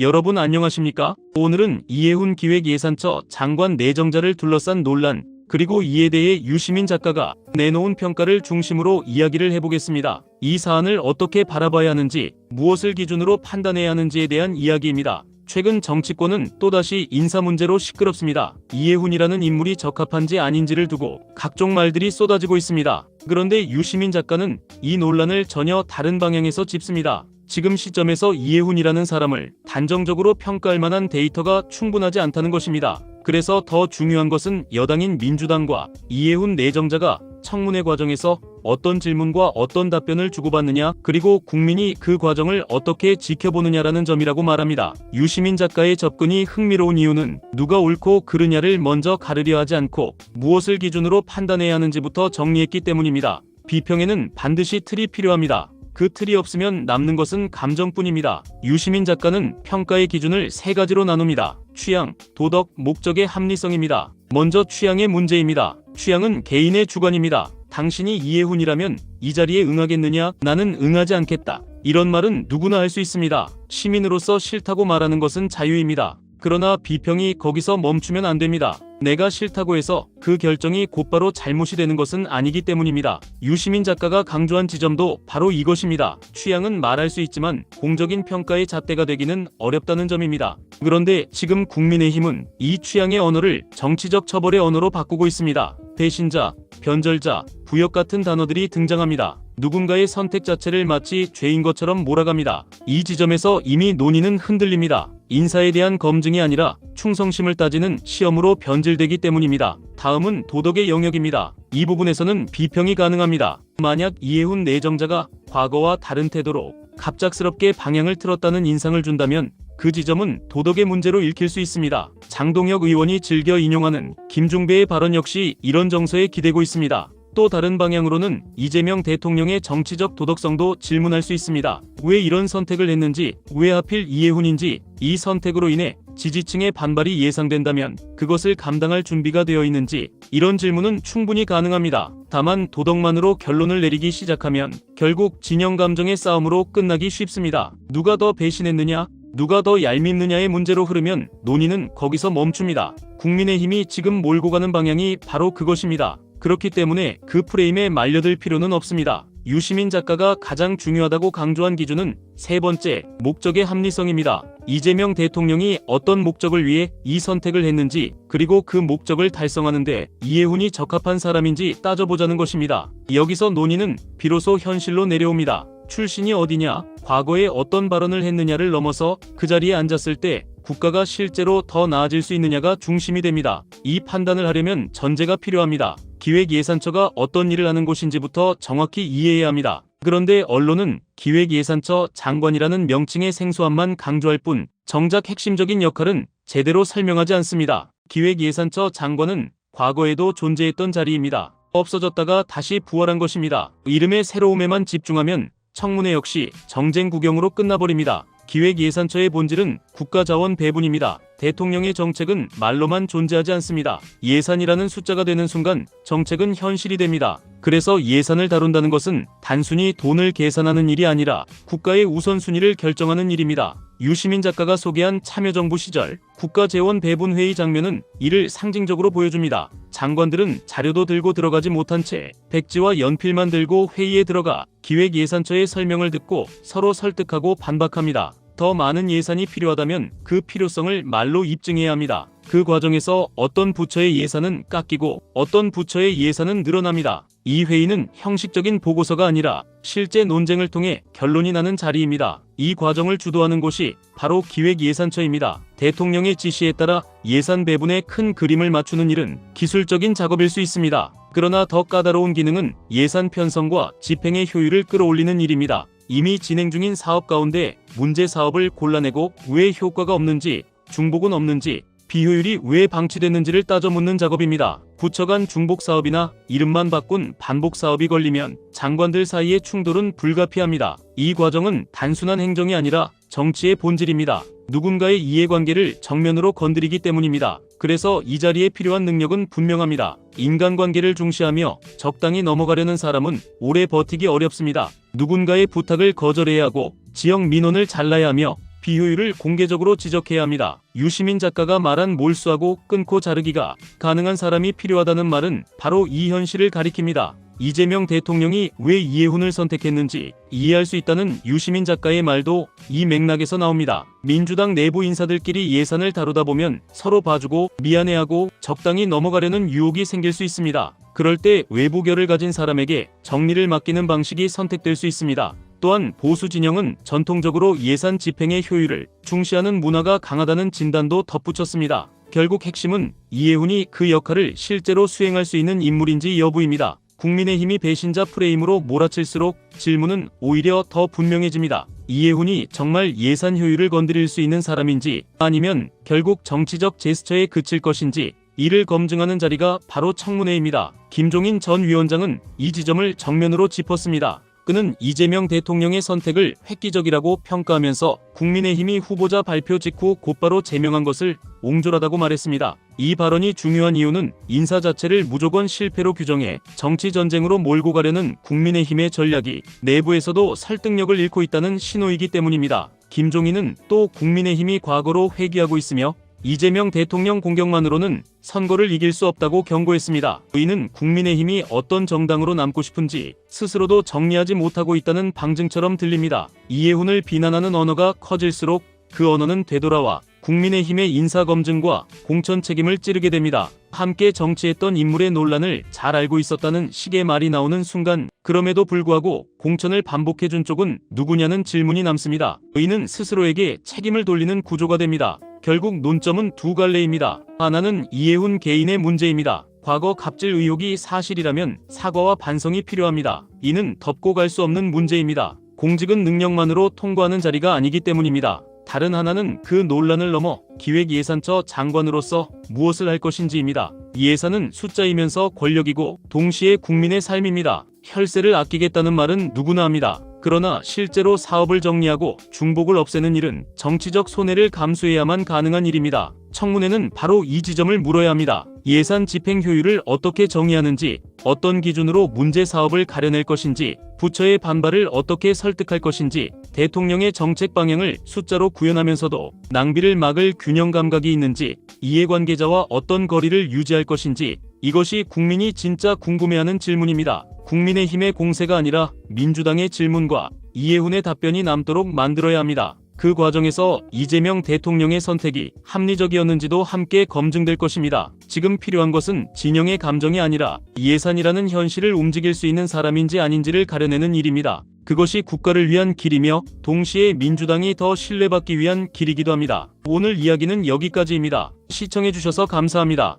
여러분 안녕하십니까? 오늘은 이해훈 기획예산처 장관 내정자를 둘러싼 논란, 그리고 이에 대해 유시민 작가가 내놓은 평가를 중심으로 이야기를 해보겠습니다. 이 사안을 어떻게 바라봐야 하는지, 무엇을 기준으로 판단해야 하는지에 대한 이야기입니다. 최근 정치권은 또다시 인사 문제로 시끄럽습니다. 이해훈이라는 인물이 적합한지 아닌지를 두고 각종 말들이 쏟아지고 있습니다. 그런데 유시민 작가는 이 논란을 전혀 다른 방향에서 짚습니다. 지금 시점에서 이해훈이라는 사람을 단정적으로 평가할 만한 데이터가 충분하지 않다는 것입니다. 그래서 더 중요한 것은 여당인 민주당과 이해훈 내정자가 청문회 과정에서 어떤 질문과 어떤 답변을 주고받느냐, 그리고 국민이 그 과정을 어떻게 지켜보느냐라는 점이라고 말합니다. 유시민 작가의 접근이 흥미로운 이유는 누가 옳고 그르냐를 먼저 가르려 하지 않고 무엇을 기준으로 판단해야 하는지부터 정리했기 때문입니다. 비평에는 반드시 틀이 필요합니다. 그 틀이 없으면 남는 것은 감정뿐입니다. 유시민 작가는 평가의 기준을 세 가지로 나눕니다. 취향, 도덕, 목적의 합리성입니다. 먼저 취향의 문제입니다. 취향은 개인의 주관입니다. 당신이 이해훈이라면 이 자리에 응하겠느냐? 나는 응하지 않겠다. 이런 말은 누구나 할 수 있습니다. 시민으로서 싫다고 말하는 것은 자유입니다. 그러나 비평이 거기서 멈추면 안 됩니다. 내가 싫다고 해서 그 결정이 곧바로 잘못이 되는 것은 아니기 때문입니다. 유시민 작가가 강조한 지점도 바로 이것입니다. 취향은 말할 수 있지만 공적인 평가의 잣대가 되기는 어렵다는 점입니다. 그런데 지금 국민의힘은 이 취향의 언어를 정치적 처벌의 언어로 바꾸고 있습니다. 배신자, 변절자, 부역 같은 단어들이 등장합니다. 누군가의 선택 자체를 마치 죄인 것처럼 몰아갑니다. 이 지점에서 이미 논의는 흔들립니다. 인사에 대한 검증이 아니라 충성심을 따지는 시험으로 변질되기 때문입니다. 다음은 도덕의 영역입니다. 이 부분에서는 비평이 가능합니다. 만약 이해훈 내정자가 과거와 다른 태도로 갑작스럽게 방향을 틀었다는 인상을 준다면 그 지점은 도덕의 문제로 읽힐 수 있습니다. 장동혁 의원이 즐겨 인용하는 김중배의 발언 역시 이런 정서에 기대고 있습니다. 또 다른 방향으로는 이재명 대통령의 정치적 도덕성도 질문할 수 있습니다. 왜 이런 선택을 했는지, 왜 하필 이해훈인지, 이 선택으로 인해 지지층의 반발이 예상된다면 그것을 감당할 준비가 되어 있는지, 이런 질문은 충분히 가능합니다. 다만 도덕만으로 결론을 내리기 시작하면 결국 진영 감정의 싸움으로 끝나기 쉽습니다. 누가 더 배신했느냐, 누가 더 얄밉느냐의 문제로 흐르면 논의는 거기서 멈춥니다. 국민의힘이 지금 몰고 가는 방향이 바로 그것입니다. 그렇기 때문에 그 프레임에 말려들 필요는 없습니다. 유시민 작가가 가장 중요하다고 강조한 기준은 세 번째, 목적의 합리성입니다. 이재명 대통령이 어떤 목적을 위해 이 선택을 했는지, 그리고 그 목적을 달성하는데 이해훈이 적합한 사람인지 따져보자는 것입니다. 여기서 논의는 비로소 현실로 내려옵니다. 출신이 어디냐, 과거에 어떤 발언을 했느냐를 넘어서 그 자리에 앉았을 때 국가가 실제로 더 나아질 수 있느냐가 중심이 됩니다. 이 판단을 하려면 전제가 필요합니다. 기획예산처가 어떤 일을 하는 곳인지부터 정확히 이해해야 합니다. 그런데 언론은 기획예산처 장관이라는 명칭의 생소함만 강조할 뿐 정작 핵심적인 역할은 제대로 설명하지 않습니다. 기획예산처 장관은 과거에도 존재했던 자리입니다. 없어졌다가 다시 부활한 것입니다. 이름의 새로움에만 집중하면 청문회 역시 정쟁 구경으로 끝나버립니다. 기획예산처의 본질은 국가자원 배분입니다. 대통령의 정책은 말로만 존재하지 않습니다. 예산이라는 숫자가 되는 순간 정책은 현실이 됩니다. 그래서 예산을 다룬다는 것은 단순히 돈을 계산하는 일이 아니라 국가의 우선순위를 결정하는 일입니다. 유시민 작가가 소개한 참여정부 시절 국가재원 배분 회의 장면은 이를 상징적으로 보여줍니다. 장관들은 자료도 들고 들어가지 못한 채 백지와 연필만 들고 회의에 들어가 기획예산처의 설명을 듣고 서로 설득하고 반박합니다. 더 많은 예산이 필요하다면 그 필요성을 말로 입증해야 합니다. 그 과정에서 어떤 부처의 예산은 깎이고 어떤 부처의 예산은 늘어납니다. 이 회의는 형식적인 보고서가 아니라 실제 논쟁을 통해 결론이 나는 자리입니다. 이 과정을 주도하는 곳이 바로 기획예산처입니다. 대통령의 지시에 따라 예산 배분의 큰 그림을 맞추는 일은 기술적인 작업일 수 있습니다. 그러나 더 까다로운 기능은 예산 편성과 집행의 효율을 끌어올리는 일입니다. 이미 진행 중인 사업 가운데 문제 사업을 골라내고 왜 효과가 없는지, 중복은 없는지, 비효율이 왜 방치됐는지를 따져 묻는 작업입니다. 부처 간 중복 사업이나 이름만 바꾼 반복 사업이 걸리면 장관들 사이의 충돌은 불가피합니다. 이 과정은 단순한 행정이 아니라 정치의 본질입니다. 누군가의 이해관계를 정면으로 건드리기 때문입니다. 그래서 이 자리에 필요한 능력은 분명합니다. 인간관계를 중시하며 적당히 넘어가려는 사람은 오래 버티기 어렵습니다. 누군가의 부탁을 거절해야 하고 지역 민원을 잘라야 하며 비효율을 공개적으로 지적해야 합니다. 유시민 작가가 말한 몰수하고 끊고 자르기가 가능한 사람이 필요하다는 말은 바로 이 현실을 가리킵니다. 이재명 대통령이 왜 이해훈을 선택했는지 이해할 수 있다는 유시민 작가의 말도 이 맥락에서 나옵니다. 민주당 내부 인사들끼리 예산을 다루다 보면 서로 봐주고 미안해하고 적당히 넘어가려는 유혹이 생길 수 있습니다. 그럴 때 외부 결을 가진 사람에게 정리를 맡기는 방식이 선택될 수 있습니다. 또한 보수 진영은 전통적으로 예산 집행의 효율을 중시하는 문화가 강하다는 진단도 덧붙였습니다. 결국 핵심은 이해훈이 그 역할을 실제로 수행할 수 있는 인물인지 여부입니다. 국민의힘이 배신자 프레임으로 몰아칠수록 질문은 오히려 더 분명해집니다. 이해훈이 정말 예산 효율을 건드릴 수 있는 사람인지 아니면 결국 정치적 제스처에 그칠 것인지 이를 검증하는 자리가 바로 청문회입니다. 김종인 전 위원장은 이 지점을 정면으로 짚었습니다. 그는 이재명 대통령의 선택을 획기적이라고 평가하면서 국민의힘이 후보자 발표 직후 곧바로 제명한 것을 옹졸하다고 말했습니다. 이 발언이 중요한 이유는 인사 자체를 무조건 실패로 규정해 정치 전쟁으로 몰고 가려는 국민의힘의 전략이 내부에서도 설득력을 잃고 있다는 신호이기 때문입니다. 김종인은 또 국민의힘이 과거로 회귀하고 있으며 이재명 대통령 공격만으로는 선거를 이길 수 없다고 경고했습니다. 이는 국민의힘이 어떤 정당으로 남고 싶은지 스스로도 정리하지 못하고 있다는 방증처럼 들립니다. 이해훈을 비난하는 언어가 커질수록 그 언어는 되돌아와 국민의힘의 인사검증과 공천 책임을 찌르게 됩니다. 함께 정치했던 인물의 논란을 잘 알고 있었다는 식의 말이 나오는 순간 그럼에도 불구하고 공천을 반복해준 쪽은 누구냐는 질문이 남습니다. 의는 스스로에게 책임을 돌리는 구조가 됩니다. 결국 논점은 두 갈래입니다. 하나는 이해훈 개인의 문제입니다. 과거 갑질 의혹이 사실이라면 사과와 반성이 필요합니다. 이는 덮고 갈 수 없는 문제입니다. 공직은 능력만으로 통과하는 자리가 아니기 때문입니다. 다른 하나는 그 논란을 넘어 기획예산처 장관으로서 무엇을 할 것인지입니다. 예산은 숫자이면서 권력이고 동시에 국민의 삶입니다. 혈세를 아끼겠다는 말은 누구나 합니다. 그러나 실제로 사업을 정리하고 중복을 없애는 일은 정치적 손해를 감수해야만 가능한 일입니다. 청문회는 바로 이 지점을 물어야 합니다. 예산 집행 효율을 어떻게 정의하는지, 어떤 기준으로 문제 사업을 가려낼 것인지, 부처의 반발을 어떻게 설득할 것인지, 대통령의 정책 방향을 숫자로 구현하면서도 낭비를 막을 균형 감각이 있는지, 이해관계자와 어떤 거리를 유지할 것인지, 이것이 국민이 진짜 궁금해하는 질문입니다. 국민의힘의 공세가 아니라 민주당의 질문과 이해훈의 답변이 남도록 만들어야 합니다. 그 과정에서 이재명 대통령의 선택이 합리적이었는지도 함께 검증될 것입니다. 지금 필요한 것은 진영의 감정이 아니라 예산이라는 현실을 움직일 수 있는 사람인지 아닌지를 가려내는 일입니다. 그것이 국가를 위한 길이며 동시에 민주당이 더 신뢰받기 위한 길이기도 합니다. 오늘 이야기는 여기까지입니다. 시청해주셔서 감사합니다.